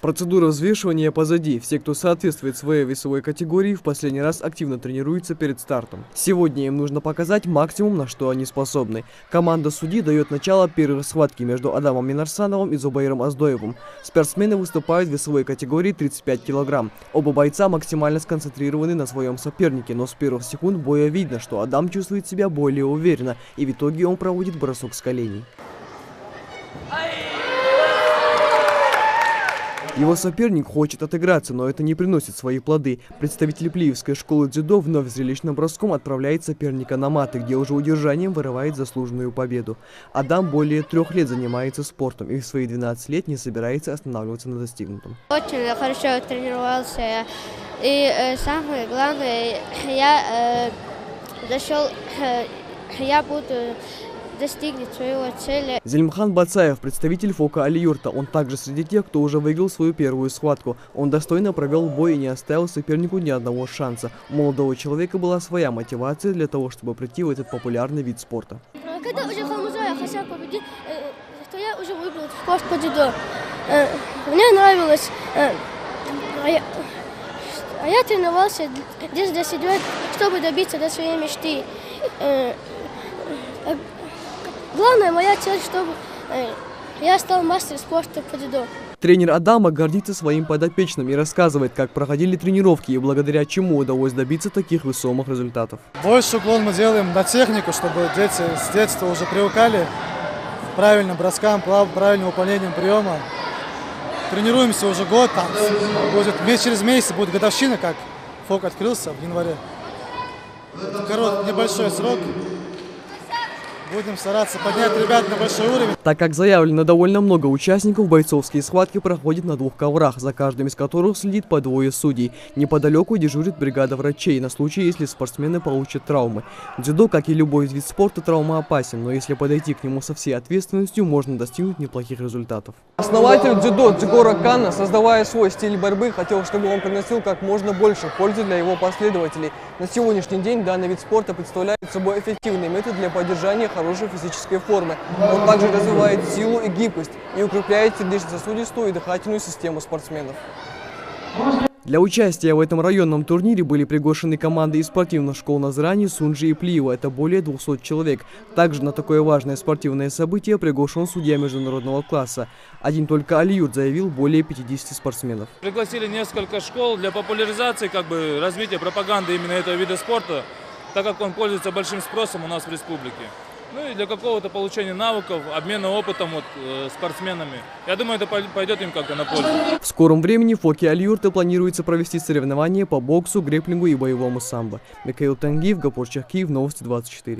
Процедура взвешивания позади. Все, кто соответствует своей весовой категории, в последний раз активно тренируются перед стартом. Сегодня им нужно показать максимум, на что они способны. Команда судьи дает начало первой схватки между Адамом Минарсановым и Зубаиром Оздоевым. Спортсмены выступают в весовой категории 35 кг. Оба бойца максимально сконцентрированы на своем сопернике, но с первых секунд боя видно, что Адам чувствует себя более уверенно, и в итоге он проводит бросок с коленей. Его соперник хочет отыграться, но это не приносит свои плоды. Представитель Плиевской школы дзюдо вновь зрелищным броском отправляет соперника на маты, где уже удержанием вырывает заслуженную победу. Адам более 3 лет занимается спортом и в свои 12 лет не собирается останавливаться на достигнутом. Очень хорошо тренировался. И самое главное, я буду достигнуть своего цели. Зелимхан Бацаев, представитель ФОКа Али-Юрта. Он также среди тех, кто уже выиграл свою первую схватку. Он достойно провел бой и не оставил сопернику ни одного шанса. У молодого человека была своя мотивация для того, чтобы прийти в этот популярный вид спорта. Когда уже Халмуза хотел победить, то я уже выбрал спорт по дзюдо. Мне нравилось. А я тренировался здесь до 7 лет, чтобы добиться до своей мечты. Главная моя цель, чтобы я стал мастером спорта по дзюдо. Тренер Адама гордится своим подопечным и рассказывает, как проходили тренировки и благодаря чему удалось добиться таких весомых результатов. Больше уклон мы делаем на технику, чтобы дети с детства уже привыкали к правильным броскам, правильным выполнением приема. Тренируемся уже год, через месяц будет годовщина, как ФОК открылся в январе. Это небольшой срок. Будем стараться поднять ребят на большой уровень. Так как заявлено довольно много участников, бойцовские схватки проходят на 2 коврах, за каждым из которых следит по 2 судей. Неподалеку дежурит бригада врачей на случай, если спортсмены получат травмы. Дзюдо, как и любой вид спорта, травмоопасен, но если подойти к нему со всей ответственностью, можно достигнуть неплохих результатов. Основатель дзюдо Дзигора Канна, создавая свой стиль борьбы, хотел, чтобы он приносил как можно больше пользы для его последователей. На сегодняшний день данный вид спорта представляет собой эффективный метод для поддержания хорошей физической формы. Он также развивает силу и гибкость и укрепляет сердечно-сосудистую и дыхательную систему спортсменов. Для участия в этом районном турнире были приглашены команды из спортивных школ Назрани, Сунжи и Плиева. Это более 200 человек. Также на такое важное спортивное событие приглашен судья международного класса. Один только Али-Юрт заявил более 50 спортсменов. Пригласили несколько школ для популяризации, развития пропаганды именно этого вида спорта, так как он пользуется большим спросом у нас в республике. Ну и для какого-то получения навыков, обмена опытом спортсменами. Я думаю, это пойдет им как-то на пользу. В скором времени в ФОКе Али-Юрта планируется провести соревнования по боксу, грэпплингу и боевому самбо. Михаил Тангиев, Гапор Чахкиев, Новости 24.